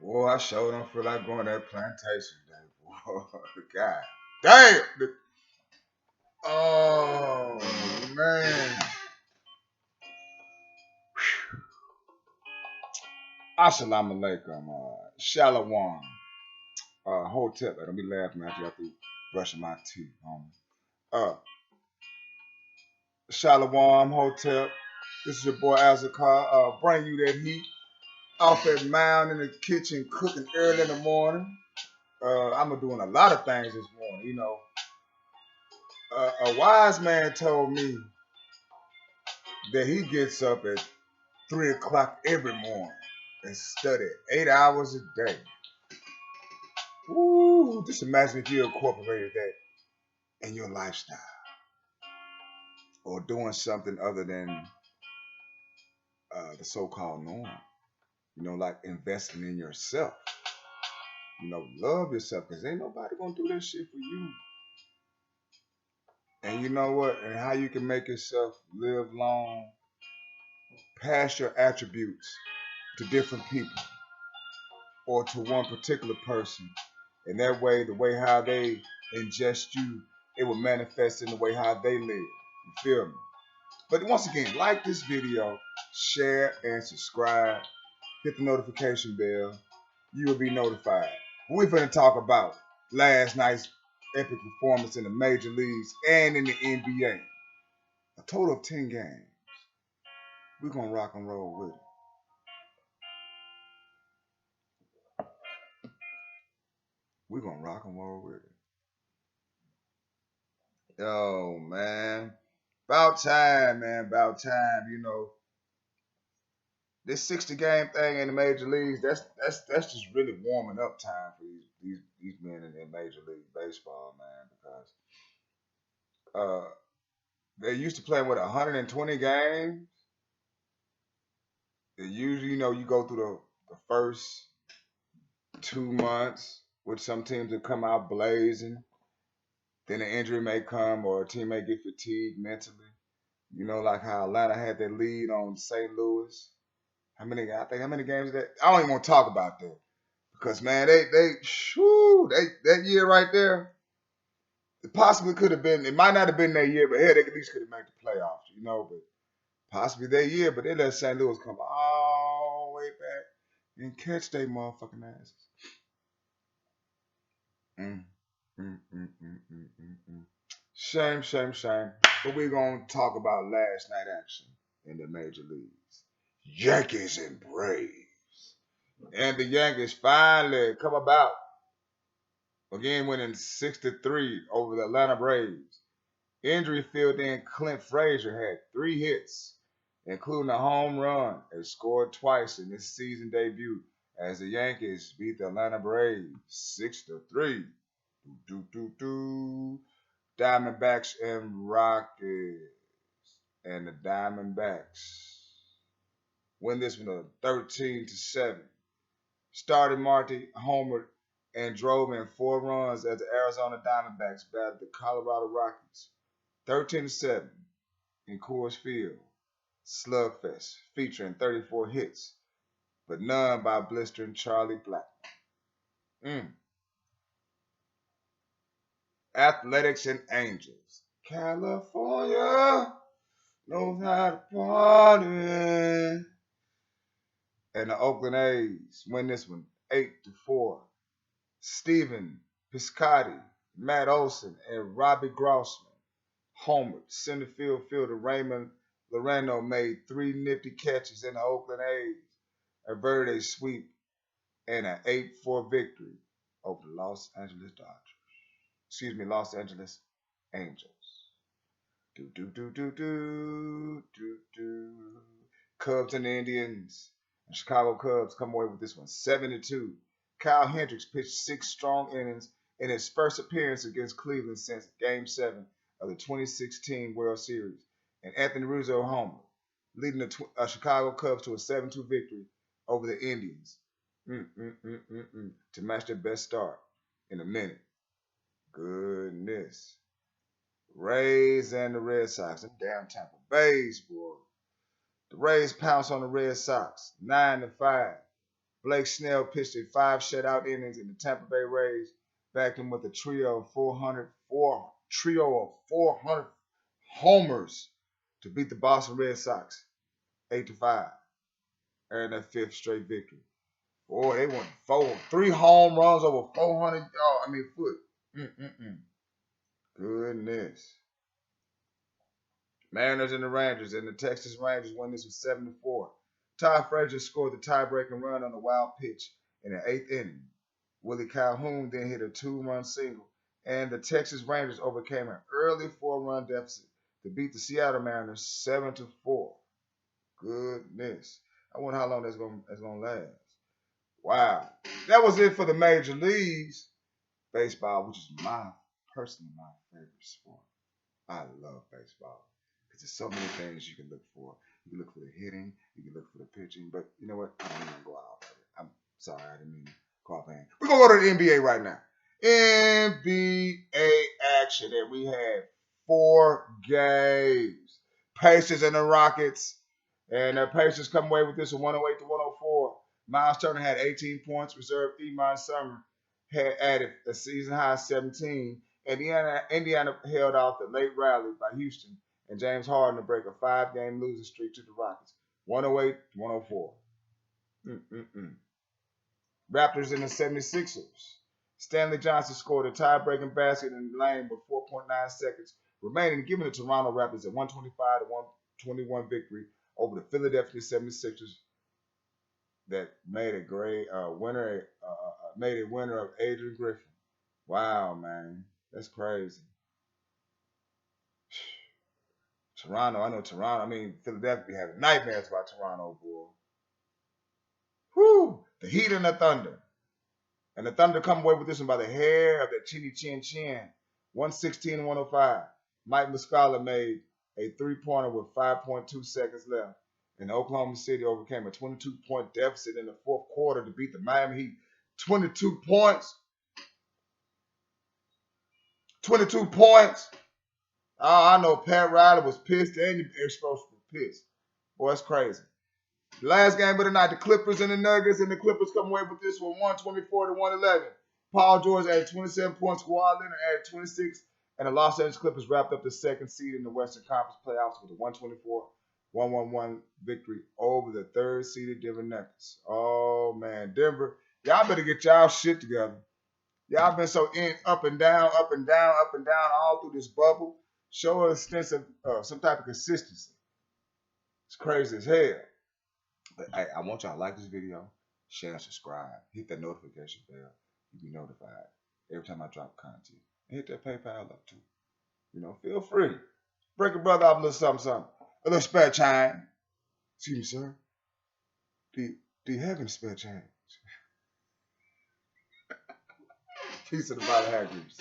Boy, I sure don't feel like going to that plantation day, boy. God damn. Oh, man. Assalamu alaikum. Shalom. Hotep. Don't be laughing after y'all through brushing my teeth, homie. Uh, Shalom, Hotep. This is your boy Azakar. Bring you that heat. Off that mound in the kitchen, cooking early in the morning. I'm doing a lot of things this morning, you know. A wise man told me that he gets up at 3 o'clock every morning and study 8 hours a day. Ooh, just imagine if you incorporated that in your lifestyle or doing something other than the so-called norm. You know, like investing in yourself. You know, love yourself because ain't nobody gonna do that shit for you. And you know what? And how you can make yourself live long, pass your attributes to different people or to one particular person. And that way, the way how they ingest you, it will manifest in the way how they live. You feel me? But once again, like this video, share and subscribe. Hit the notification bell. You will be notified. We're going to talk about last night's epic performance in the major leagues and in the NBA. A total of 10 games. We're going to rock and roll with it. We're going to rock and roll with it. Oh, man. About time, man. About time, you know. This 60 game thing in the major leagues, that's just really warming up time for these men in Major League Baseball, man, because they used to play with 120 games. They usually, you know, you go through the first 2 months, which some teams will come out blazing. Then an injury may come or a team may get fatigued mentally. You know, like how Atlanta had their lead on St. Louis. How many games that? I don't even want to talk about that. Because man, they that year right there, it possibly could have been. It might not have been that year, but hell, they at least could have made the playoffs, you know. But possibly that year, but they let St. Louis come all the way back and catch they motherfucking asses. Mm, mm. Shame, shame, shame. But we're gonna talk about last night action in the major leagues. Yankees and Braves, and the Yankees finally come about. Again, winning 6-3 over the Atlanta Braves. Injury filled in Clint Frazier had 3 hits, including a home run, and scored twice in his season debut as the Yankees beat the Atlanta Braves 6-3. Diamondbacks and Rockets. And the Diamondbacks win this one 13-7. Started Marte homered and drove in 4 runs as the Arizona Diamondbacks battled the Colorado Rockies 13-7 in Coors Field. Slugfest featuring 34 hits, but none by blistering Charlie Black. Athletics and Angels. California knows how to party. And the Oakland A's win this one 8-4. Steven Piscotty, Matt Olson, and Robbie Grossman homered. Center field fielder Raymond Loreno made 3 nifty catches, and the Oakland A's averted a sweep and an 8-4 victory over the Los Angeles Angels. Cubs and the Indians. The Chicago Cubs come away with this one 7-2. Kyle Hendricks pitched 6 strong innings in his first appearance against Cleveland since Game 7 of the 2016 World Series, and Anthony Rizzo homer, leading the Chicago Cubs to a 7-2 victory over the Indians to match their best start in a minute. Goodness. Rays and the Red Sox in down Tampa Bay's, boy. The Rays pounce on the Red Sox 9-5, Blake Snell pitched a 5 shutout innings, and the Tampa Bay Rays backed him with a trio of 400 homers to beat the Boston Red Sox 8-5, earned their 5th straight victory. Boy, they won 3 home runs over 400 foot. Goodness. Mariners and the Rangers, and the Texas Rangers won this with 7-4. Ty Frazier scored the tie-breaking run on a wild pitch in the 8th inning. Willie Calhoun then hit a 2-run single, and the Texas Rangers overcame an early 4-run deficit to beat the Seattle Mariners 7-4. Goodness. I wonder how long that's gonna last. Wow. That was it for the major leagues. Baseball, which is personally my favorite sport. I love baseball. Because there's so many things you can look for. You can look for the hitting, you can look for the pitching, but you know what? I don't even go out of it. I'm sorry, I didn't mean to call that. We're going to go to the NBA right now. NBA action, and we had 4 games. Pacers and the Rockets, and the Pacers come away with this 108-104. Miles Turner had 18 points. Reserve Iman Summer had added a season-high 17. Indiana held off the late rally by Houston and James Harden to break a 5-game losing streak to the Rockets, 108-104. Raptors and the 76ers. Stanley Johnson scored a tie-breaking basket in the lane with 4.9 seconds remaining, giving the Toronto Raptors a 125-121 victory over the Philadelphia 76ers that made a winner of Adrian Griffin. Wow, man. That's crazy. Philadelphia had nightmares about Toronto, boy. Whew. The Heat and the Thunder. And the Thunder come away with this one by the hair of their chinny chin chin. 116-105. Mike Muscala made a 3-pointer with 5.2 seconds left. And Oklahoma City overcame a 22-point deficit in the 4th quarter to beat the Miami Heat. 22 points. 22 points. Oh, I know Pat Riley was pissed and you're supposed to be pissed. Boy, that's crazy. The last game of the night, the Clippers and the Nuggets, and the Clippers come away with this one 124-111. Paul George added 27 points, Kawhi Leonard added 26, and the Los Angeles Clippers wrapped up the 2nd seed in the Western Conference playoffs with a 124-111 victory over the 3rd seeded Denver Nuggets. Oh, man. Denver, y'all better get y'all shit together. Y'all been so up and down all through this bubble. Show a sense of some type of consistency. It's crazy as hell. But hey, I want y'all to like this video, share, and subscribe. Hit that notification bell. You'll be notified every time I drop content. And hit that PayPal up too. Feel free. Break a brother off a little something. A little spare change. Excuse me, sir. Do you have any spare change? Peace to the body hackers.